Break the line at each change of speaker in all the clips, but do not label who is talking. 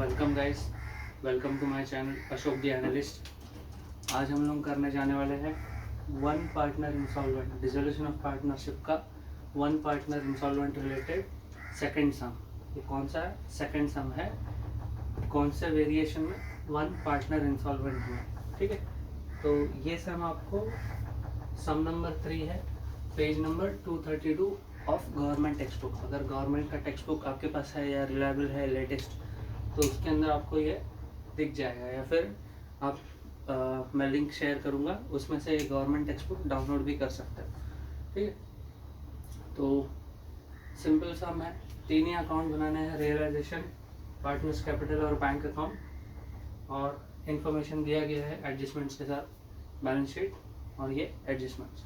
Welcome guys, welcome to my channel Ashok the analyst. आज हम लोग करने जाने वाले हैं one partner insolvent, dissolution of partnership का one partner insolvent related second sum. ये कौन सा है? सेकंड सम है। कौन से वेरिएशन में? वन पार्टनर इंसॉल्वेंट में। ठीक है, तो ये सम आपको सम नंबर 3 है, page number 232 of government text book. अगर गवर्नमेंट का टेक्स्ट बुक आपके पास है या रिलायबल है, लेटेस्ट, तो उसके अंदर आपको ये दिख जाएगा, या फिर आप मैं लिंक शेयर करूँगा, उसमें से गवर्नमेंट टेक्स्ट बुक डाउनलोड भी कर सकते हैं। ठीक है, तो सिंपल सम है। 3 ही अकाउंट बनाने हैं, रियलाइजेशन, पार्टनर्स कैपिटल और बैंक अकाउंट, और इन्फॉर्मेशन दिया गया है एडजस्टमेंट्स के साथ, बैलेंस शीट और ये एडजस्टमेंट्स।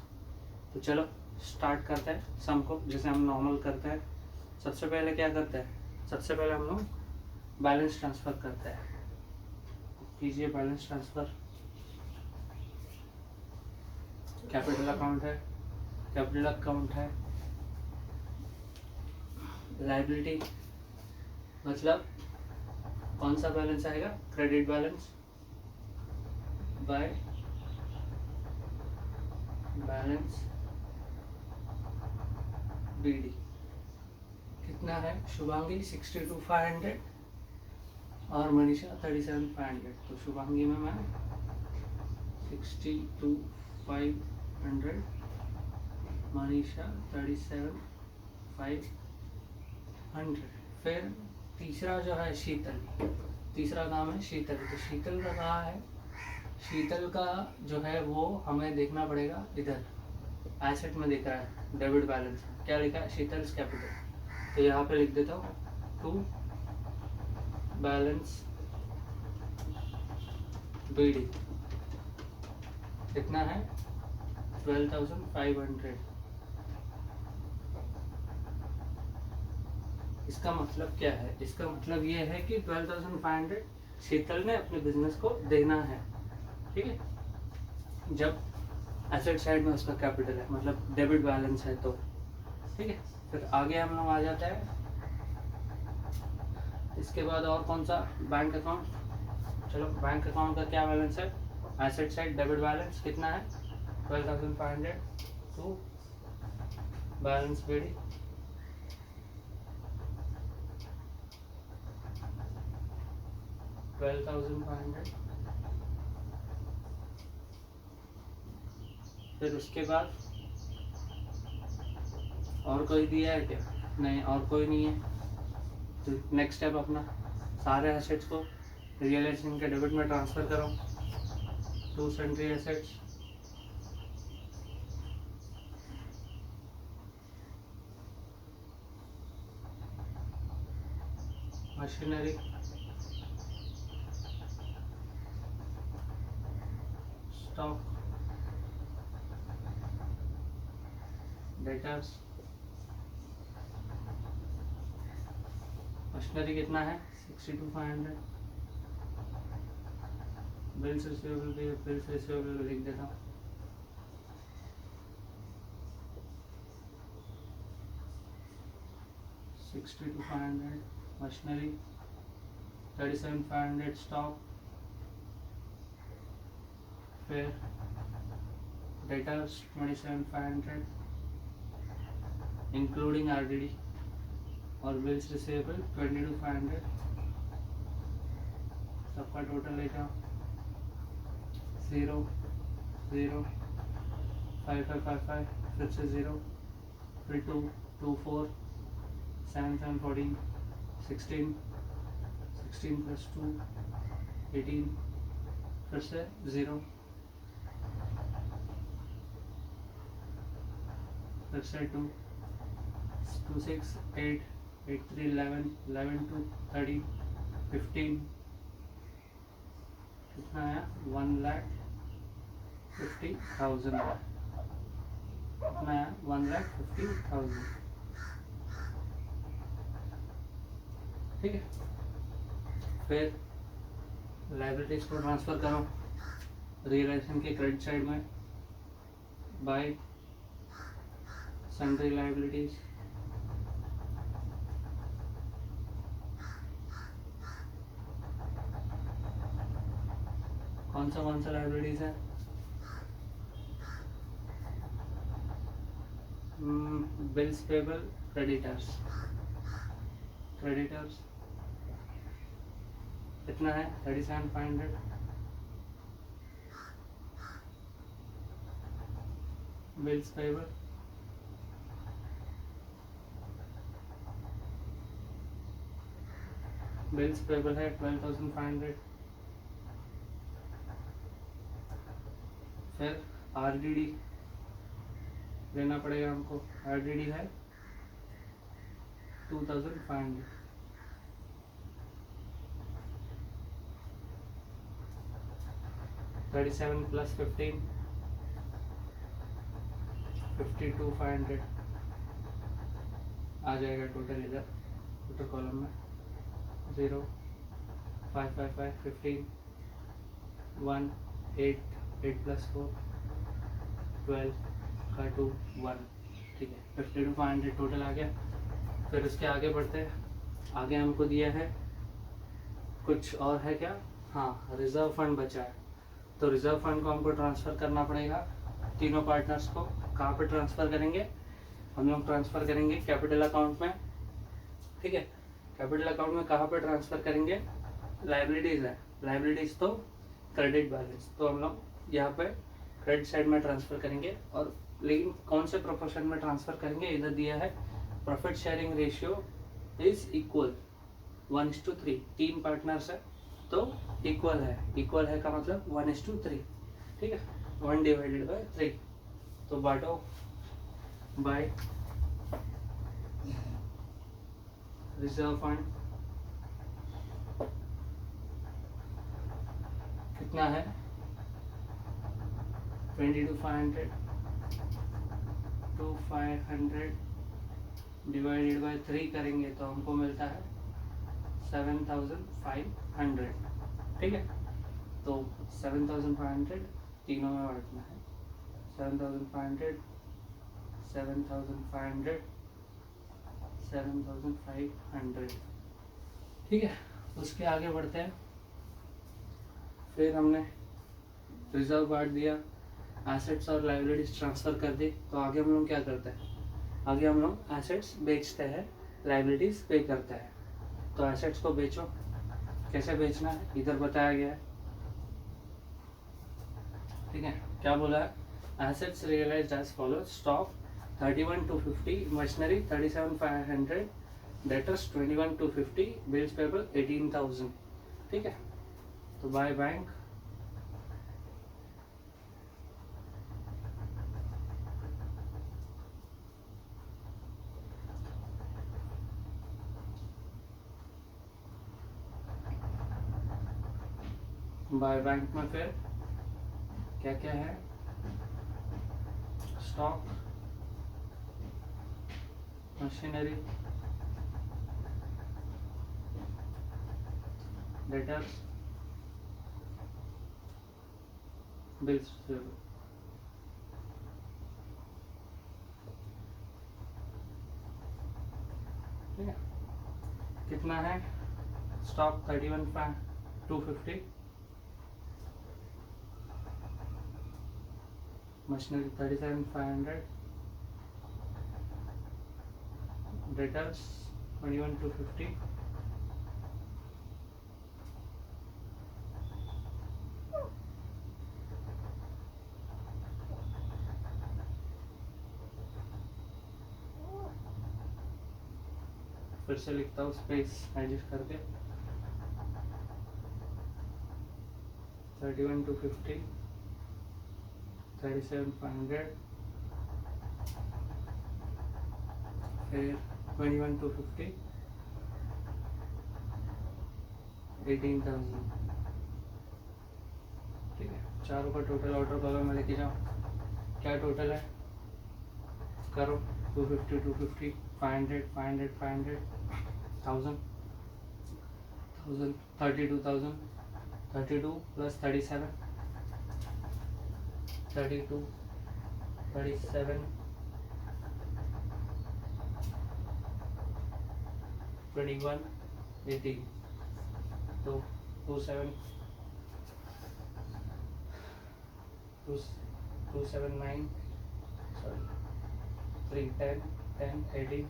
तो चलो स्टार्ट करते हैं सम को, जैसे हम नॉर्मल करते हैं। सबसे पहले क्या करते हैं? सबसे पहले हम लोग बैलेंस ट्रांसफ़र करते हैं। कीजिए बैलेंस ट्रांसफ़र। कैपिटल अकाउंट है, कैपिटल अकाउंट है, लायबिलिटी मतलब कौन सा बैलेंस आएगा? Credit balance by balance BD. कितना है? शुभांगी 62,500 और मनीषा 37,500। तो शुभांगी में मैं 62,500, मनीषा 37,500। फिर तीसरा जो है शीतल, तीसरा नाम है शीतल। तो शीतल का कहाँ है? शीतल का जो है वो हमें देखना पड़ेगा, इधर एसेट में दिख रहा है, डेबिट बैलेंस। क्या लिखा है? शीतल्स कैपिटल। तो यहाँ पे लिख देता हूँ टू बैलेंस बीडी। कितना है? 12,500। इसका मतलब क्या है? इसका मतलब ये है कि 12,500 शीतल ने अपने बिजनेस को देना है। ठीक है, जब एसेट साइड में उसका कैपिटल है, मतलब डेबिट बैलेंस है तो। ठीक है, फिर आगे हम लोग आ जाते हैं। इसके बाद और कौन सा? Bank account. चलो, बैंक अकाउंट का क्या बैलेंस है? एसेट साइड डेबिट बैलेंस कितना है? 12,500 टू बैलेंस बीडी 12,500। फिर उसके बाद और कोई दिया है क्या? नहीं, और कोई नहीं है। तो नेक्स्ट स्टेप अपना, सारे एसेट्स को रियलाइजेशन के डेबिट में ट्रांसफ़र करो। To sundry assets, machinery, stock, debtors. Machinery कितना है? 62,500। बिल्स रिसीवेबल भी, बिल्स रिसीवेबल लिख देता हूँ। $62,500 मशीनरी, 37,500 स्टॉक, फिर डेटर्स 27,500 इंक्लूडिंग आरडीडी, और बिल्स रिसीवेबल 22,500। सबका टोटल ले जाओ 0 0 5,555, फिर से 0, फिर 2 2 4 7 7 14 16 16 प्लस 2 18, फिर से 0, फिर से 2 2 6 8 8 3 11 11 2 30 15। कितना है? 1,50,000। कितना है? 1,50,000। ठीक है, फिर लाइबिलिटीज को ट्रांसफ़र करो रियलाइजेशन के क्रेडिट साइड में बाय सन्ड्री लाइबिलिटीज, कौन सा लाइब्रेरीज है? बिल्स पेबल, क्रेडिटर्स कितना है? 37,500। बिल्स पेबल है 12,500। फिर आरडीडी लेना पड़ेगा हमको, आरडीडी है 2,500। 37 प्लस 15 52,500 आ जाएगा टोटल इधर टोटल कॉलम में। 0 5 5 5 15 1 8 8 प्लस 4 12 का 2 1। ठीक है, 52,500 टोटल आ गया। फिर उसके आगे बढ़ते हैं। आगे हमको दिया है कुछ और है क्या? हाँ, रिजर्व फंड बचा है। तो रिजर्व फंड को हमको ट्रांसफ़र करना पड़ेगा तीनों पार्टनर्स को। कहाँ पे ट्रांसफ़र करेंगे? हम लोग ट्रांसफ़र करेंगे कैपिटल अकाउंट में। ठीक है, कैपिटल अकाउंट में कहाँ पे ट्रांसफ़र करेंगे? लाइबिलिटीज़ है, लाइबिलिटीज़ तो क्रेडिट बैलेंस, तो हम लोग यहाँ पे क्रेडिट साइड में ट्रांसफ़र करेंगे। और लेकिन कौन से प्रोपोर्शन में ट्रांसफ़र करेंगे? इधर दिया है profit sharing ratio is equal 1:3। 3 partners है तो इक्वल है का मतलब 1:3। ठीक है, 1/3। तो बांटो बाय रिजर्व फंड कितना है? 22,500 to 500 डिवाइडेड बाय 3 करेंगे तो हमको मिलता है 7,500। ठीक है, तो 7,500 तीनों में बांटना है। 7,500 7,500 7,500। ठीक है, उसके आगे बढ़ते हैं। फिर हमने रिजर्व बांट दिया, एसेट्स और लाइबिलिटीज ट्रांसफ़र कर दी। तो आगे हम लोग क्या करते हैं? आगे हम लोग एसेट्स बेचते हैं, लाइबिलिटीज पे करते हैं। तो एसेट्स को बेचो, कैसे बेचना है इधर बताया गया है। ठीक है, क्या बोला है? Assets realised as follows: stock 31,250, machinery 37,500, debtors 21,250, bills payable 18,000। ठीक है, तो बाय बैंक में फिर क्या क्या है? Stock, machinery, debtors, bills payable. ठीक है, कितना है? स्टॉक 31,250, मशीनरी 37,500, डेटर्स 21,250, फिर से लिखता हूँ स्पेस एडजस्ट करके। 31,250, 37,500, फिर 21,250, 18,000। ठीक है, चारों का टोटल ऑर्डर कॉलम में लेके जाओ। क्या टोटल है? करो 250 250 500 500 500 1000 1000 32,000 32 प्लस 37 32 37 21 18। तो 27 279 सॉरी 310 10 18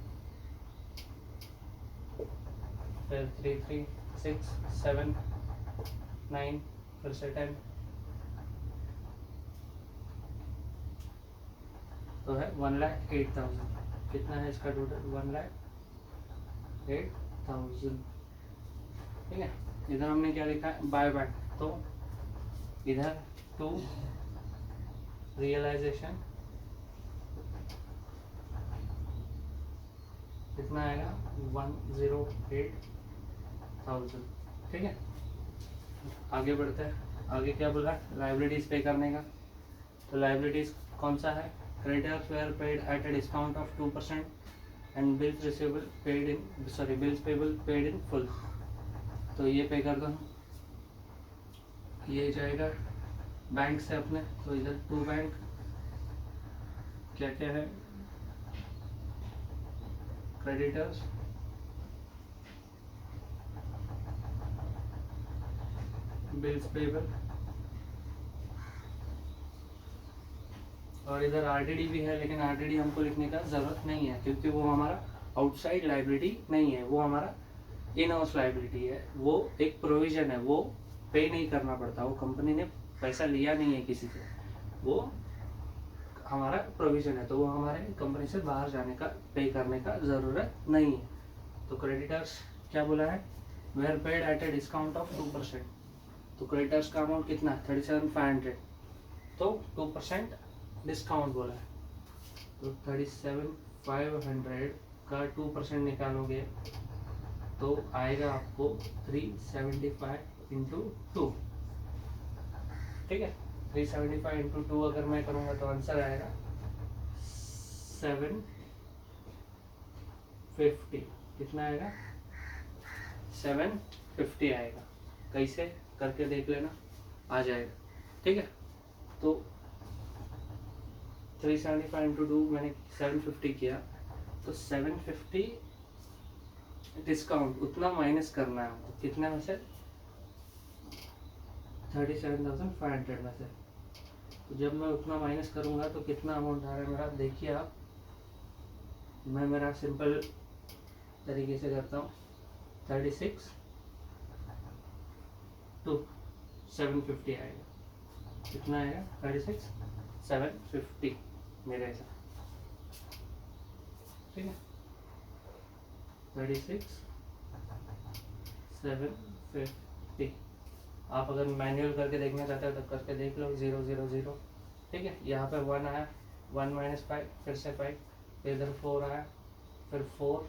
फिर 3 3 6 7 9 फिर से 10 तो है 1,08,000। कितना है इसका टोटल? 1,08,000। ठीक है, इधर हमने क्या लिखा है? Buy back. तो इधर टू रियलाइजेशन कितना आएगा? 1,08,000। ठीक है, आगे बढ़ते हैं। आगे क्या बोला? लाइबिलिटीज पे करने का। तो लाइबिलिटीज कौन सा है? Creditors were paid at a discount of 2% and bills receivable paid in bills payable paid in full. तो ये पे कर दो, ये जाएगा बैंक से अपने। तो इधर टू बैंक क्या क्या है? क्रेडिटर्स बिल्स पेबल और इधर आरटीडी भी है, लेकिन आरटीडी हमको लिखने का ज़रूरत नहीं है क्योंकि वो हमारा आउटसाइड लाइबिलिटी नहीं है, वो हमारा इन हाउस लाइबिलिटी है। वो एक प्रोविजन है, वो पे नहीं करना पड़ता। वो कंपनी ने पैसा लिया नहीं है किसी से, वो हमारा प्रोविजन है। तो वो हमारे कंपनी से बाहर जाने का, पे करने का ज़रूरत नहीं है। तो क्रेडिटर्स क्या बोला है? Were paid at a discount of 2%। तो क्रेडिटर्स का अमाउंट कितना है? 37,500। तो 2% डिस्काउंट बोला है, तो 37,500 का 2% निकालोगे तो आएगा आपको 375 इंटू 2। ठीक है, 375 इंटू 2 अगर मैं करूँगा तो आंसर आएगा 750। कितना आएगा? 750 आएगा। कैसे करके देख लेना, आ जाएगा। ठीक है, तो 375 इंटू 2 मैंने 750 किया, तो 750 डिस्काउंट उतना माइनस करना है हमको। कितने में से? 37,500 में से। तो जब मैं उतना माइनस करूँगा तो कितना अमाउंट आ रहा है मेरा? देखिए आप, मैं मेरा सिंपल तरीके से करता हूँ। 36 टू 750 आएगा। कितना आएगा? 36,750 मेरे हिसाब। ठीक है, 36,750। आप अगर मैनुअल करके देखना चाहते हो तो करके देख लो। 000। ठीक है, यहाँ पे 1 आया, 1 माइनस 5, फिर से 5, फिर इधर 4 आया, फिर 4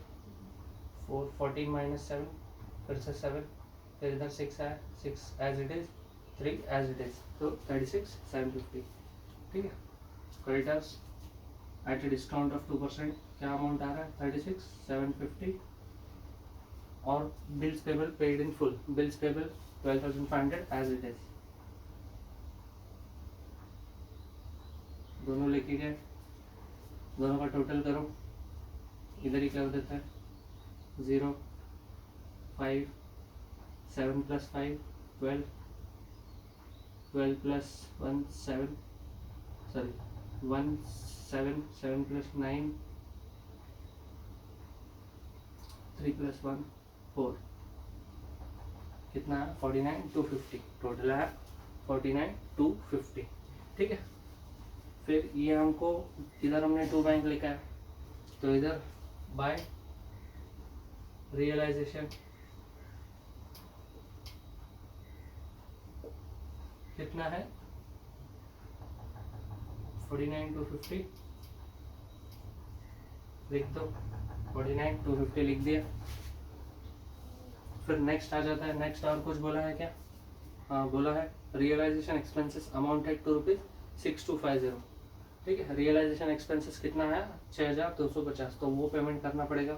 14 माइनस 7, फिर से 7, फिर इधर 6 आया, 6 as it is, 3 as it is. तो 36,750। ठीक है, creditors at a discount of 2% क्या अमाउंट आ रहा है? 36,750। और bills payable paid in full, bills payable 12,500 as it is. दोनों लेके गए, दोनों का टोटल करो, इधर ही कर देता है। 0 5 7 plus 5 12 12 plus 1 7 sorry 1 7 7 plus 9 3 plus 1 4। कितना है? 49,250। टोटल है 49,250। ठीक है, फिर ये हमको इधर हमने 2 बैंक लिखा है, तो इधर बाय रियलाइजेशन कितना है? 49,250 लिख दो। 49,250 लिख दिया। फिर नेक्स्ट आ जाता है। नेक्स्ट और कुछ बोला है क्या? हाँ, बोला है रियलाइजेशन एक्सपेंसेस अमाउंटेड टू ₹6250। ठीक है, रियलाइजेशन एक्सपेंसेस कितना है? 6,250। तो वो पेमेंट करना पड़ेगा।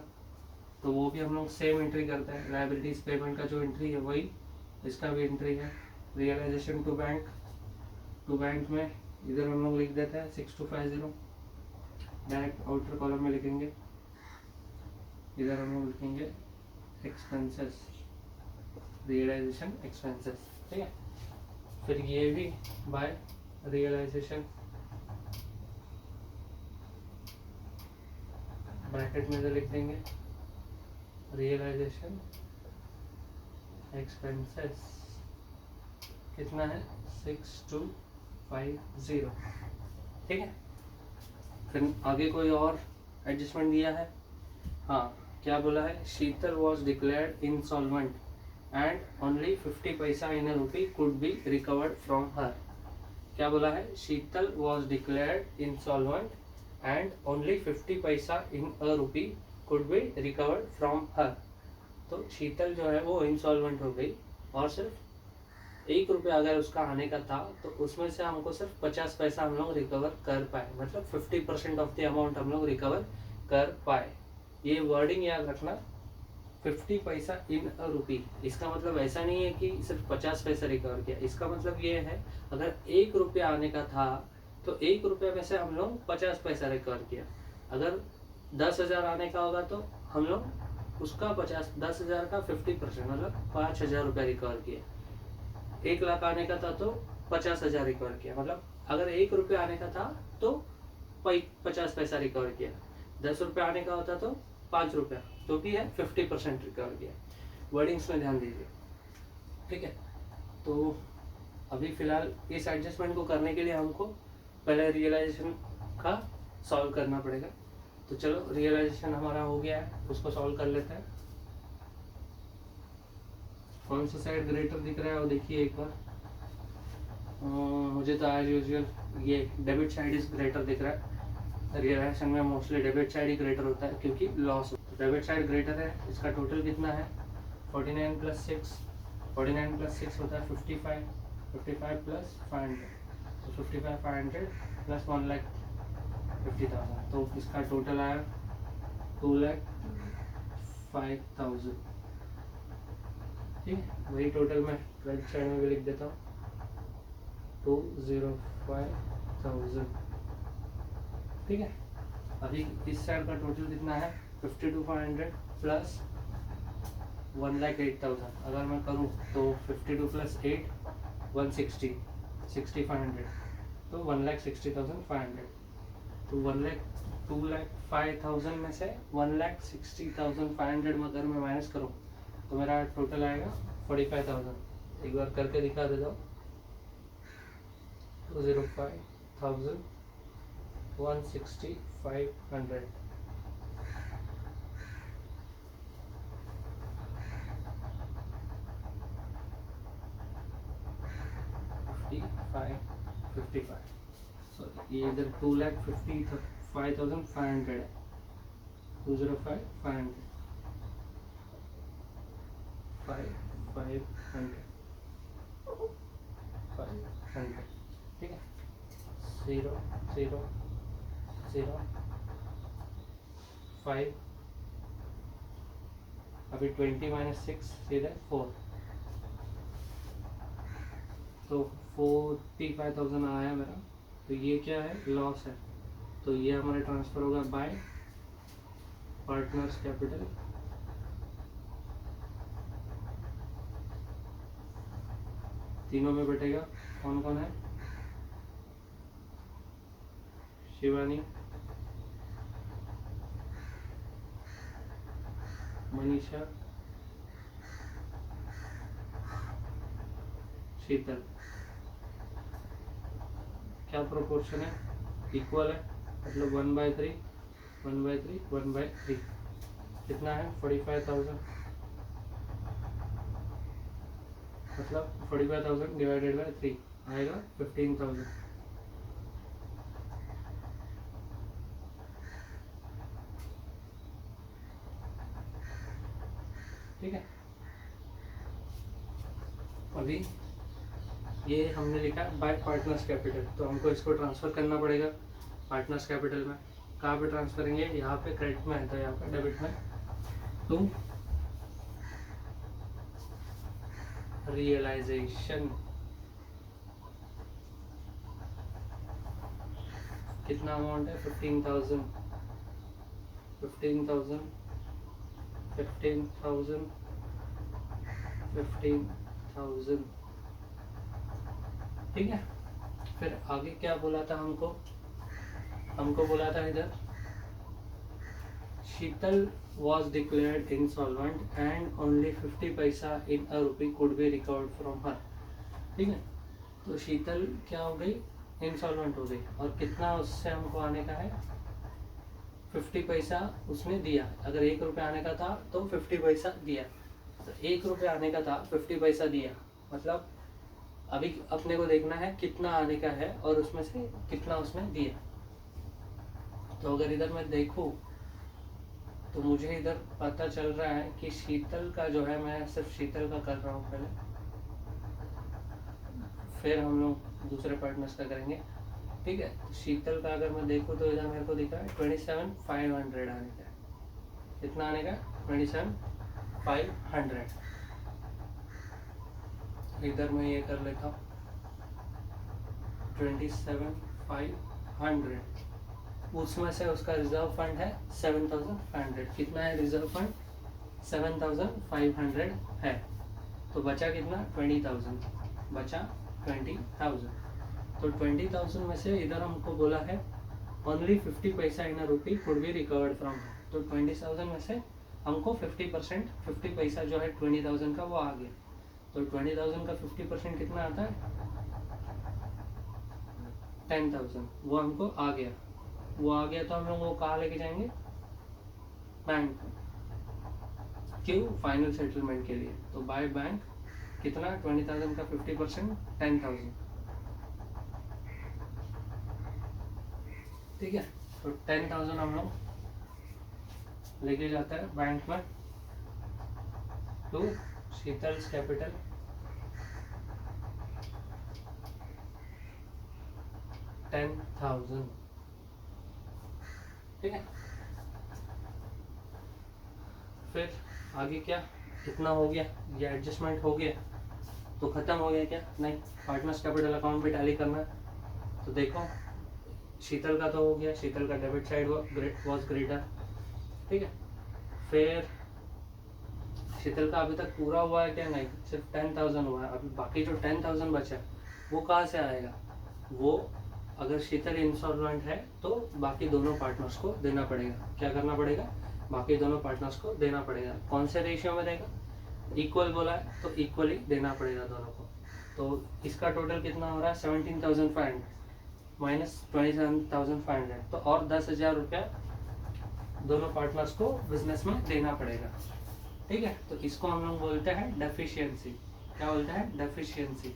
तो वो भी हम लोग सेम एंट्री करते हैं। लाइबिलिटीज पेमेंट का जो एंट्री है वही इसका भी एंट्री है। रियलाइजेशन टू बैंक में इधर हम लोग लिख देते हैं 6250। डायरेक्ट आउटर कॉलम में लिखेंगे, इधर हम लोग लिखेंगे एक्सपेंसेस, रियलाइजेशन एक्सपेंसेस। ठीक है, फिर ये भी बाय रियलाइजेशन ब्रैकेट में जो लिख देंगे रियलाइजेशन एक्सपेंसेस कितना है 6250, ठीक है। फिर आगे कोई और एडजस्टमेंट दिया है, हाँ क्या बोला है, Sheetal was declared insolvent and only 50 paisa in a rupee could be recovered from her. क्या बोला है, Sheetal was declared insolvent and only 50 paisa in a rupee could be recovered from her. तो शीतल जो है वो इंसॉल्वेंट हो गई और सिर्फ 1 रुपया अगर उसका आने का था तो उसमें से हमको सिर्फ 50 पैसा हम लोग रिकवर कर पाए, मतलब 50% ऑफ द अमाउंट हम लोग रिकवर कर पाए। ये वर्डिंग याद रखना, 50 पैसा इन अ रूपी। इसका मतलब ऐसा नहीं है कि सिर्फ 50 पैसा रिकवर किया, इसका मतलब ये है अगर 1 रुपया आने का था तो 1 रुपये में से हम लोग 50 पैसा रिकवर किया। अगर 10,000 आने का होगा तो हम लोग उसका 10,000 का 50% मतलब 5,000 रुपया रिकवर किया। 1 लाख आने का था तो 50,000 रिकवर किया, मतलब अगर 1 रुपया आने का था तो 50 पैसा रिकवर किया, 10 रुपया आने का होता तो 5 रुपया, तो भी है 50% रिकवर किया। वर्डिंग्स में ध्यान दीजिए, ठीक है। तो अभी फिलहाल इस एडजस्टमेंट को करने के लिए हमको पहले रियलाइजेशन का सॉल्व करना पड़ेगा। तो चलो रियलाइजेशन हमारा हो गया है, उसको सॉल्व कर लेते हैं। कौन सा साइड ग्रेटर दिख रहा है वो देखिए एक बार। मुझे तो एज यूजुअल ये डेबिट साइड इज ग्रेटर दिख रहा है। रियलाइजेशन में मोस्टली डेबिट साइड ही ग्रेटर होता है क्योंकि लॉस। डेबिट साइड ग्रेटर है, इसका टोटल कितना है 49 + 6, 49 + 6 होता है 55, 55 + 500, तो 55,500 + 1,50,000, तो इसका टोटल आया 2,05,000, ठीक है। वही टोटल मैं राइट साइड में भी लिख देता हूँ 205,000, ठीक है। अभी इस साइड का टोटल कितना है 52,500 + 1,08,000। अगर मैं करूँ तो 52 + 8 160, 6,500, तो 1,60,500। तो 2,05,000 में से 1,60,500 में अगर मैं माइनस करूँ तो मेरा टोटल आएगा 45,000। एक बार करके दिखा देता हूँ, 205,000 160,500, सॉरी ये इधर 2,55,500 है, 205,500 500, ठीक है। 0 0 0 5, अभी 20 - 6 सीधे 4, तो 45,000 आया मेरा। तो ये क्या है, लॉस है, तो ये हमारा ट्रांसफर होगा बाय पार्टनर्स कैपिटल। तीनों में बटेगा, कौन कौन है, शिवानी, मनीषा, शीतल। क्या प्रोपोर्शन है, इक्वल है, मतलब 1/3 1/3 1/3, कितना है 45,000, मतलब 45,000 डिवाइडेड बाय 3 आएगा 15,000, ठीक है। अभी ये हमने लिखा बाय पार्टनर्स कैपिटल, तो हमको इसको ट्रांसफर करना पड़ेगा पार्टनर्स कैपिटल में। कहाँ पे ट्रांसफर करेंगे, यहाँ पे क्रेडिट में है तो यहाँ पे डेबिट में। तो रियलाइजेशन कितना अमाउंट है 15,000, 15,000 15,000 15,000, ठीक है। फिर आगे क्या बोला था हमको, हमको बोला था इधर शीतल was declared insolvent and only 50 पैसा in a rupee could be recovered from her। ठीक है, तो शीतल क्या हो गई, इंसॉल्वेंट हो गई, और कितना उससे हमको आने का है, 50 पैसा उसने दिया। अगर 1 रुपये आने का था तो 50 पैसा दिया, तो 1 रुपये आने का था 50 पैसा दिया, मतलब अभी अपने को देखना है कितना आने का है और उसमें से कितना उसने दिया। तो अगर इधर मैं देखूं तो मुझे इधर पता चल रहा है कि शीतल का जो है, मैं सिर्फ शीतल का कर रहा हूँ पहले, फिर हम लोग दूसरे पार्टनर्स का करेंगे। ठीक है, तो शीतल का अगर मैं देखूँ तो इधर मेरे को दिख रहा है 27,500 आने का है। कितना आने का, 27,500। इधर मैं ये कर लेता हूँ 27,500, उसमें से उसका रिजर्व फंड है 7,500। कितना है रिजर्व फंड, 7,500 है, तो बचा कितना, 20,000, बचा 20,000। तो 20,000 में से इधर हमको बोला है only 50 paisa in a rupee could be recovered from, तो 20,000 में से हमको 50%, 50 पैसा जो है 20,000 का वो आ गया। तो 20,000 का 50% कितना आता है, 10,000, वो हमको आ गया। वो आ गया तो हम लोग वो कहाँ लेके जाएंगे, बैंक। क्यों, फाइनल सेटलमेंट के लिए। तो बाय बैंक कितना, 20,000 का 50%, 10,000। ठीक है, तो 10,000 हम लोग लेके जाता है बैंक में टू शीतल्स कैपिटल। $10,000। ठीक है, फिर आगे क्या, इतना हो गया, ये एडजस्टमेंट हो गया तो खत्म हो गया क्या, नहीं, पार्टनर्स कैपिटल अकाउंट भी टैली करना है। तो देखो शीतल का तो हो गया, शीतल का डेबिट साइड वॉज ग्रेटर। ठीक है, फिर शीतल का अभी तक पूरा हुआ है क्या, नहीं, सिर्फ 10,000 हुआ है। अभी बाकी जो 10,000 बचा है वो कहाँ से आएगा, वो अगर शीतल इंसॉल्वेंट है तो बाकी दोनों पार्टनर्स को देना पड़ेगा। क्या करना पड़ेगा, बाकी दोनों पार्टनर्स को देना पड़ेगा। कौन से रेशियो में देगा, इक्वल बोला है तो इक्वली देना पड़ेगा दोनों को। तो इसका टोटल कितना हो रहा है, 17,500 माइनस 27,500, तो और 10,000 रुपया दोनों पार्टनर्स को बिजनेस में देना पड़ेगा। ठीक है, तो इसको हम लोग बोलते हैं डेफिशिएंसी। क्या बोलते हैं, डेफिशिएंसी।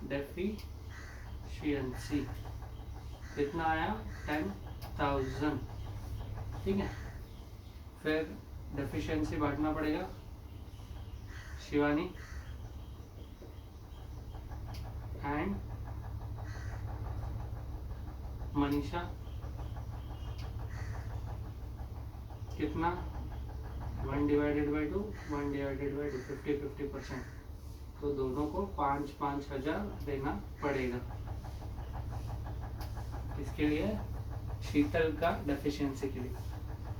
डेफिशिएंसी कितना आया, 10,000। ठीक है, फिर डेफिशिएंसी बांटना पड़ेगा, शिवानी एंड मनीषा, कितना, 1/2, 1/2, 50-50%। तो दोनों को 5,000 देना पड़ेगा। इसके लिए, शीतल का डेफिशिएंसी के लिए।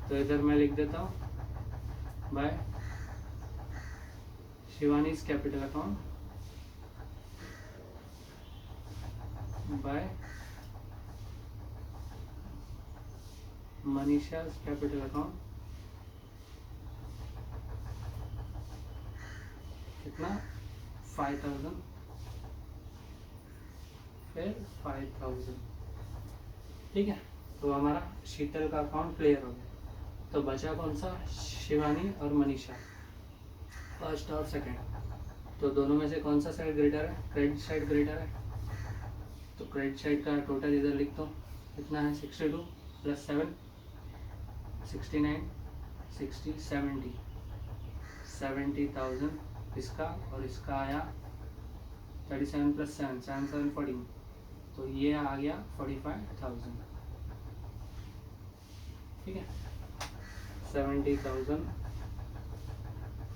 तो इधर मैं लिख देता हूँ by Shivani's capital account, by Manisha's capital account, कितना, 5,000, फिर 5,000। ठीक है, तो हमारा शीतल का अकाउंट क्लियर हो गया। तो बचा कौन सा, शिवानी और मनीषा, फर्स्ट और सेकंड। तो दोनों में से कौन सा साइड ग्रेटर है, क्रेडिट साइड ग्रेटर है। तो क्रेडिट साइड का टोटल इधर लिख दो, कितना है, 62 + 7, 69, 60, 70,000 इसका, और इसका आया 37 + 7, 7 7 14, तो ये आ गया 45,000। ठीक है, 70,000,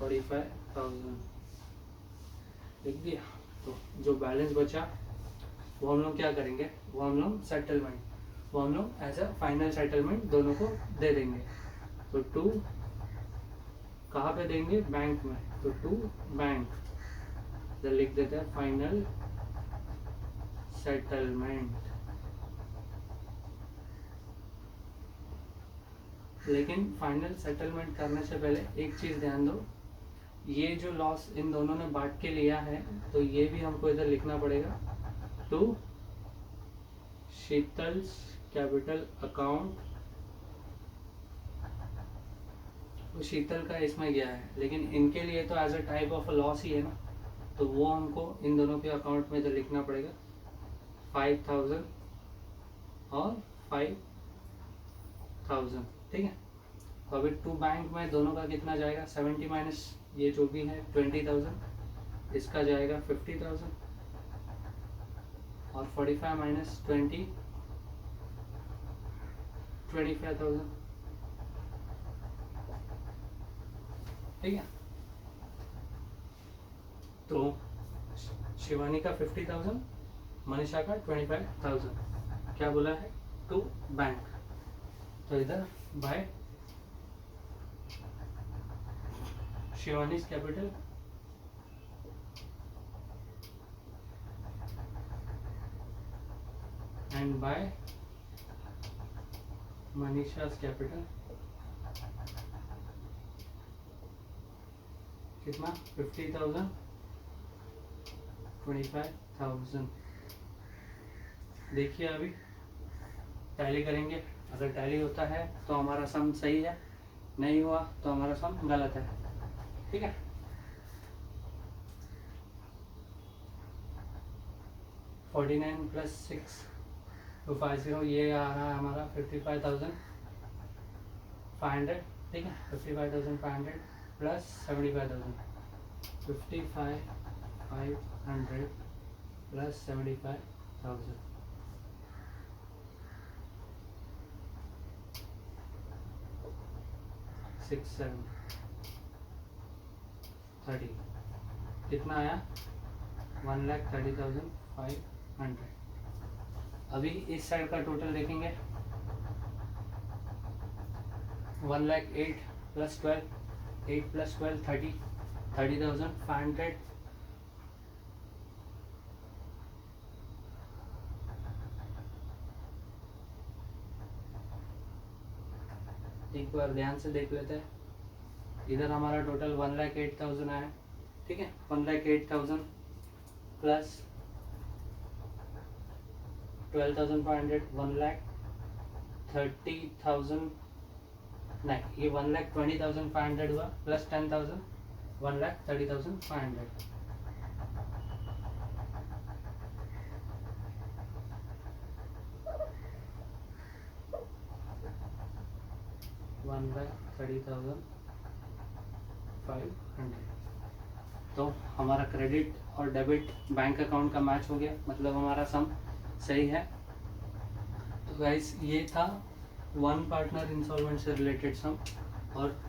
45,000 लिख दिया। तो जो बैलेंस बचा वो हम लोग क्या करेंगे, वो हम लोग सेटलमेंट, वो हम लोग एज अ फाइनल सेटलमेंट दोनों को दे देंगे। तो 2 कहाँ पे देंगे, बैंक में। तो 2 बैंक, इधर लिख देते हैं फाइनल सेटलमेंट। लेकिन फाइनल सेटलमेंट करने से पहले एक चीज ध्यान दो, ये जो लॉस इन दोनों ने बांट के लिया है तो ये भी हमको इधर लिखना पड़ेगा टू शीतल्स कैपिटल अकाउंट। तो शीतल का इसमें गया है, लेकिन इनके लिए तो as a type of loss ही है ना, तो वो हमको इन दोनों के अकाउंट में इधर लिखना पड़ेगा 5000 और 5000। ठीक है, तो अभी टू बैंक में दोनों का कितना जाएगा, 70 माइनस ये जो भी है 20,000, इसका जाएगा 50,000 और 45 माइनस 20 25,000। ठीक है, तो शिवानी का 50,000, मनीषा का 25,000 क्या बोला है टू बैंक। तो इधर by Shivani's capital and by Manisha's capital कितना 50,000 25,000। देखिए अभी टैली करेंगे, अगर टैली होता है तो हमारा सम सही है, नहीं हुआ तो हमारा सम गलत है। ठीक है, $49 + 6,250 ये आ रहा है हमारा 55,500। ठीक है, 55,500 प्लस 75,000, 55,500 प्लस 75,000 6 7 30 कितना आया 1,30,500। अभी इस साइड का टोटल देखेंगे 1,08,000 + 12 8 + 12 30,500। एक बार ध्यान से देख लेते हैं, इधर हमारा टोटल 1,08,000 आया। ठीक है, 1,08,000 प्लस 12,500 1,30,000 नहीं, ये 1,20,500 हुआ प्लस 10,000 1,30,500। तो हमारा क्रेडिट और डेबिट बैंक अकाउंट का मैच हो गया, मतलब हमारा सम सही है। तो गाइस ये था वन पार्टनर इंसॉल्वेंट से रिलेटेड सम, और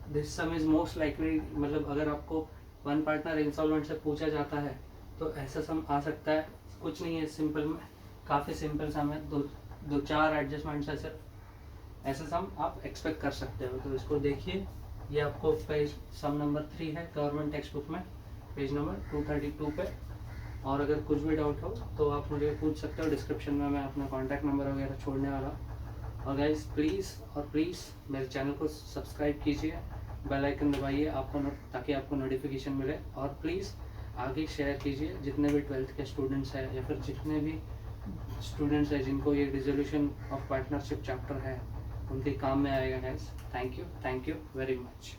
this some is most likely, मतलब अगर आपको वन पार्टनर इंसॉल्वेंट से पूछा जाता है तो ऐसा सम आ सकता है। कुछ नहीं है, सिंपल में काफ़ी सिंपल सम है, दो चार एडजस्टमेंट्स है सिर्फ, ऐसा सम आप एक्सपेक्ट कर सकते हो। तो इसको देखिए, ये आपको पेज सम नंबर 3 है गवर्नमेंट टेक्स्ट बुक में, पेज नंबर 232 पे। और अगर कुछ भी डाउट हो तो आप मुझे पूछ सकते हो, डिस्क्रिप्शन में मैं अपना कॉन्टैक्ट नंबर वगैरह छोड़ने वाला हूँ। और गाइस प्लीज़ मेरे चैनल को सब्सक्राइब कीजिए, बेल आइकन दबाइए आपको ताकि आपको नोटिफिकेशन मिले। और प्लीज़ आगे शेयर कीजिए, जितने भी 12th के स्टूडेंट्स हैं या फिर जितने भी स्टूडेंट्स हैं जिनको ये डिसोल्यूशन ऑफ पार्टनरशिप चैप्टर है, उनके काम में आएगा guys. Thank you very much.